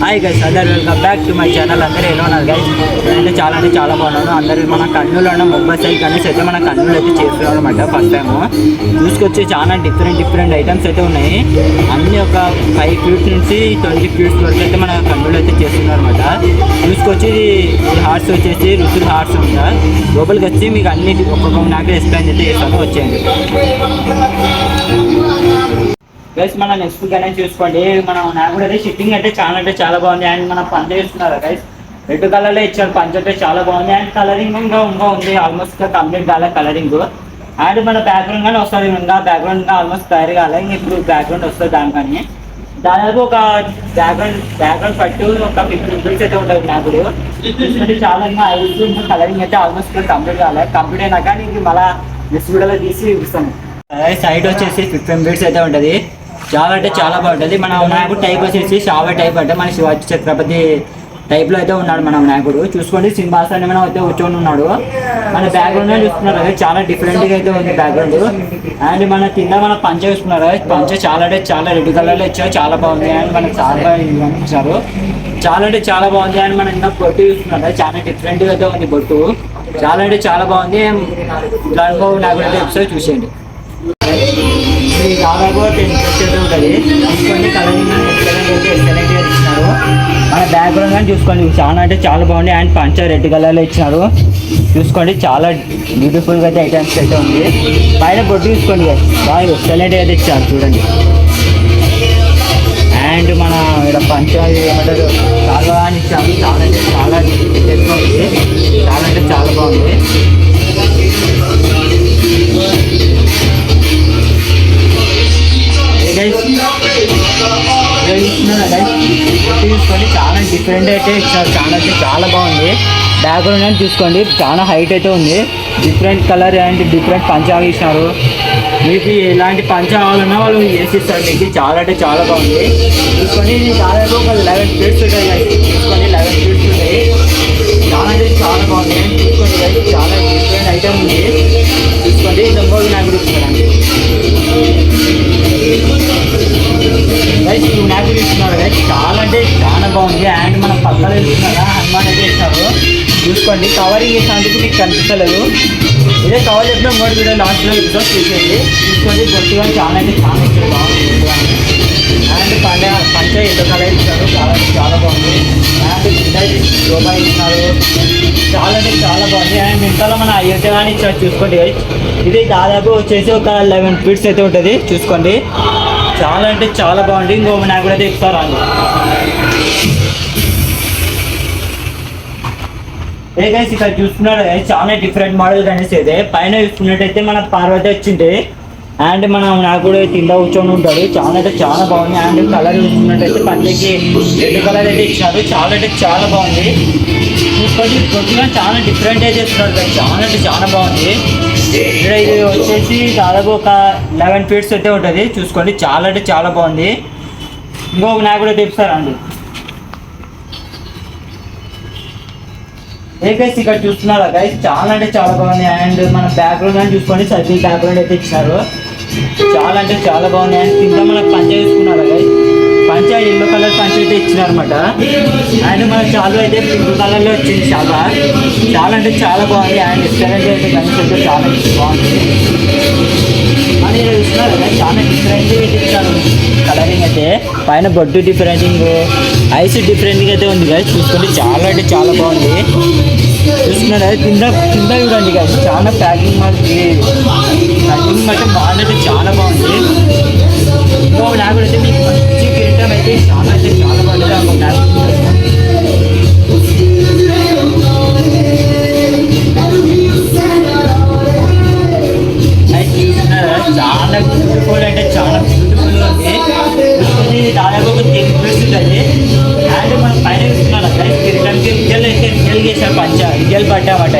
Hi guys, అందరు welcome back to my channel. అందరూ ఎలా ఉన్నారు గైస్? అంటే చాలా బాగున్నాను. అందరూ మన కర్నూలులో ఉన్న ముంబై సైడ్ కనీస్ అయితే మన కర్నూలు అయితే చేస్తున్నాం అనమాట. ఫస్ట్ టైం చూసుకొచ్చి చాలా డిఫరెంట్ ఐటమ్స్ అయితే ఉన్నాయి. అన్నీ ఒక 5 feet నుంచి 20 feet వరకు అయితే మన కర్నూలు అయితే చేస్తున్నారు అనమాట. చూసుకొచ్చి ఈ హార్ట్స్ వచ్చేసి రుసులు హార్ట్స్ ఉంటా. లోపలికి వచ్చి మీకు అన్ని ఒక్కొక్క నాకు ఎక్స్ప్లెయిన్ అయితే చేస్తాను, వచ్చేయండి గైస్. మన నెక్స్ట్ గణేష్ చూసుకోండి. మనం నాకు కూడా అయితే షిట్టింగ్ అయితే చాలా బాగుంది. అండ్ మన పంచ ఇస్తున్నారు గైస్, రెడ్ కలర్లో ఇచ్చారు. పంచ అయితే చాలా బాగుంది. అండ్ కలరింగ్ ఇంకా ఉంది, ఆల్మోస్ట్ కంప్లీట్ కాలే కలరింగ్. అండ్ మన బ్యాక్గ్రౌండ్ కానీ వస్తుంది, ఇంకా బ్యాక్గ్రౌండ్ ఆల్మోస్ట్ తయారు కాలే. ఇప్పుడు బ్యాక్గ్రౌండ్ వస్తుంది దానికని. దాదాపు ఒక బ్యాక్గ్రౌండ్ పట్టు ఒక 50 rupees అయితే ఉంటుంది. నాకు చాలా ఇంకా ఐస్ ఇంకా కలరింగ్ అయితే ఆల్మోస్ట్ కంప్లీట్ కాలే. కంప్లీట్ అయినాక నీకు మళ్ళీ నెక్స్ట్ వీడియోలో తీసి చూపిస్తాను. సైడ్ వచ్చేసి 15 minutes అయితే ఉంటుంది. చాలా బాగుంటుంది. మన నాయకుడు టైప్ వచ్చేసి షావే టైప్ అంటే మన శివాజీ ఛత్రపతి టైప్లో అయితే ఉన్నాడు మన నాయకుడు. చూసుకోండి, సింహాసనం మనం అయితే కూర్చొని ఉన్నాడు. మన బ్యాక్గ్రౌండ్ చూస్తున్నారు కదా, చాలా డిఫరెంట్గా అయితే ఉంది బ్యాక్గ్రౌండ్. అండ్ మన కింద మన పంచ చూస్తున్నారు, పంచ చాలా రెడ్ కలర్లో ఇచ్చారు, చాలా బాగుంది. అండ్ మనకు చాలా ఇచ్చారు, చాలా బాగుంది. అండ్ మన ఇంకా బొట్టు చూస్తున్నారు, చాలా డిఫరెంట్గా అయితే ఉంది బొట్టు. చాలా బాగుంది. దానిలో నాకు అయితే ఎపిసోడ్ చూసేయండి. దాదాపు 10 minutes అయితే ఉంటుంది. చూసుకోండి, కలరింగ్ అయితే ఎక్సలెంట్గా ఇచ్చినారు. మన బ్యాక్గ్రౌండ్ కానీ చూసుకోండి, చాలా బాగుంది. అండ్ పంచ రెడ్ కలర్లో ఇచ్చినారు. చూసుకోండి, చాలా బ్యూటిఫుల్గా అయితే ఐటమ్స్ అయితే ఉంది. పైన బొట్టు చూసుకోండి, బాగా ఎక్సలెంట్గా అయితే ఇచ్చారు చూడండి. అండ్ మన ఇక్కడ పంచ ఏమంటారు చాలా అని ఇచ్చాము, చాలా ఎక్కువ ఉంది. చాలా బాగుంది. చూసుకోండి, చాలా డిఫరెంట్ అయితే ఇచ్చారు. చాలా బాగుంది. బ్యాక్గ్రౌండ్ అని చూసుకోండి, చాలా హైట్ అయితే ఉంది. డిఫరెంట్ కలర్ అండ్ డిఫరెంట్ పంచా ఇచ్చినారు. మీకు ఎలాంటి పంచా కావాలన్నా వాళ్ళు వేసిస్తారు మీకు. చాలా బాగుంది. చూసుకోండి, ఇది దాదాపు ఒక 11 feet ఉంటాయి. చూసుకోండి, 11 feet ఉంటాయి. చాలా బాగుంది. చూసుకోండి, చాలా డిఫరెంట్ ఐటమ్ ఉంది. చూసుకోండి, దొంగ వినాయకుడు ఇస్తారండి. వినాయకుడు ఇస్తున్నారు కదా, చాలా బాగుంది. అండ్ మన పక్కన ఇస్తున్నారా హనుమాన్ అయితే ఇస్తారు. చూసుకోండి, కవరింగ్ చేసినందుకు మీకు కనిపించలేదు. ఇదే కవర్ చెప్పిన 3 వీడియో లాస్ట్లో ఎపిసోడ్ చూసేది. చూసుకోండి, బొట్టుగా చాలా ఇచ్చారు, బాగుంది. అండ్ పంచ ఎల్లో కలర్ ఇచ్చారు, చాలా బాగుంది. అండ్ రూపాయి ఇచ్చినారు, చాలా బాగుంది. అండ్ ఇంతలో మన అయోధ్య కానీ ఇచ్చారు. చూసుకోండి, ఇది దాదాపు వచ్చేసి ఒక 11 feet అయితే ఉంటుంది. చూసుకోండి, చాలా బాగుంది. ఇంకో నాకు కూడా ఇస్తారు అండి. ఏ గైస్, ఇక్కడ చూసుకున్నాడు చాలా డిఫరెంట్ మోడల్ గణేష్ అయితే. పైన చూసుకున్నట్టయితే మన పార్వతి వచ్చింది. అండ్ మనం నాకు కూడా కింద కూర్చొని ఉంటాడు. చాలా బాగుంది. అండ్ కలర్ చూసుకున్నట్టయితే పంచకి రెడ్ కలర్ అయితే ఇచ్చారు. చాలా బాగుంది. చూసుకోండి, కొద్దిగా చాలా డిఫరెంట్ అయితే ఇస్తున్నారు. చాలా బాగుంది. ఇక్కడ ఇది వచ్చేసి దాదాపు ఒక 11 feet అయితే ఉంటుంది. చూసుకోండి, చాలా బాగుంది. ఇంకొక నాకు కూడా తెప్పిస్తారండి. గైస్, ఇక్కడ చూస్తున్నారా గైస్, చాలా బాగుంది. అండ్ మన బ్యాక్గ్రౌండ్ అని చూసుకోండి, సర్కిల్ బ్యాక్గ్రౌండ్ అయితే ఇచ్చినారు. చాలా బాగుంది. అండ్ కింద మన పంచ చూసుకున్నారా గైస్, పంచ ఎల్లో కలర్ పంచ అయితే ఇచ్చినారు అనమాట. అండ్ మన చాలు అయితే పింక్ కలర్లో వచ్చింది. చాలా బాగుంది. అండ్ ఎక్సలెంట్ అయితే గణేష్ అయితే చాలా బాగుంది. అని చూస్తున్నారు కదా, చాలా డిఫరెంట్ ఇచ్చారు కలరింగ్ అయితే. పైన బొడ్డు డిఫరెంటింగ్, ఐస్ డిఫరెంట్గా అయితే ఉంది కదా. చూసుకోండి, చాలా బాగుంది. చూస్తున్నారు కదా, కింద చూడండి కదా, చాలా ప్యాకింగ్ అయితే బాగుంది. చాలా బాగుంది. నాకు అయితే మీకు మంచి కిరీటం అయితే చాలా బాగుంది. చాలా బ్యూటిఫుల్ అంటే చాలా బ్యూటిఫుల్గా ఉంది. దాదాపు ఒక 10 feet ఉంటుంది. అండ్ మనం పైన చూస్తున్నాం కిరీటానికి రియల్ చేశారు, పంచ రియల్ పడ్డామట.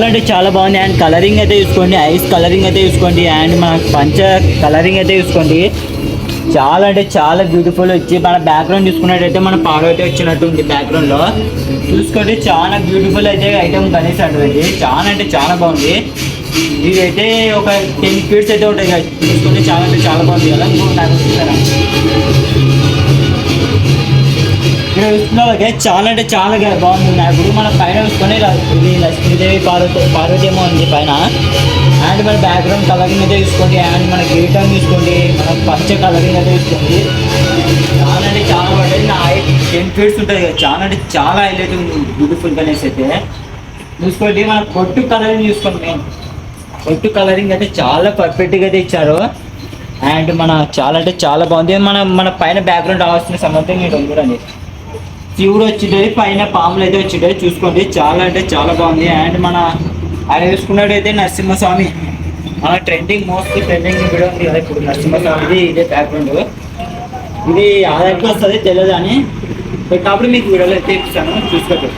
అది చాలా బాగుంది. అండ్ కలరింగ్ అయితే చూసుకోండి, ఐస్ కలరింగ్ అయితే చూసుకోండి. అండ్ మన పంచ కలరింగ్ అయితే చూసుకోండి, చాలా బ్యూటిఫుల్ వచ్చి. మన బ్యాక్గ్రౌండ్ చూసుకున్నట్టయితే మన పార్వతి వచ్చినట్టు ఉంది బ్యాక్గ్రౌండ్లో. చూసుకోండి, చాలా బ్యూటిఫుల్ అయితే ఐటమ్ గణేష్ అటువంటి. చాలా బాగుంది. ఇదైతే ఒక 10 feet అయితే ఉంటాయి కదా. చూసుకుంటే చాలా బాగుంది కదా. నాకు చూస్తారా ఇక్కడ చూస్తున్నావు గైస్ చాలా అంటే చాలా బాగుంది ఇప్పుడు మన పైన చూసుకొని ఇది లక్ష్మీదేవి పార్వతి ఏమో ఉంది పైన. అండ్ మన బ్యాక్గ్రౌండ్ కలరింగ్ అయితే చూసుకోండి. అండ్ మన గీటం చూసుకోండి, మన పంచ కలరింగ్ అయితే చూసుకోండి. చాలా అంటే చాలా బాగుంటుంది. నా 10 ఫీట్స్ ఉంటుంది కదా, చాలా అంటే చాలా హైలైట్ ఉంది బ్యూటిఫుల్ గణేష్ అయితే చూసుకోండి. మన పొట్టు కలరింగ్ చూసుకోండి. మెయిన్ పొట్టు కలరింగ్ అయితే చాలా పర్ఫెక్ట్గా అయితే ఇచ్చారు. అండ్ మన చాలా అంటే చాలా బాగుంది. మన పైన బ్యాక్గ్రౌండ్ కావాల్సిన సంబంధం ఇక్కడ చూడండి, శివుడు వచ్చిండేది, పైన పాములు అయితే వచ్చిండేది చూసుకోండి. చాలా అంటే చాలా బాగుంది. అండ్ మన ఆయన చూసుకున్నట్టయితే నరసింహస్వామి, మన మోస్ట్ ట్రెండింగ్ వీడియో ఉంది కదా ఇప్పుడు నరసింహస్వామిది. ఇదే బ్యాక్గ్రౌండ్, ఇది ఆధార్కి వస్తుంది తెలియదు అని పెట్టినప్పుడు మీకు వీడియోలో అయితే ఇస్తాను చూసుకోండి.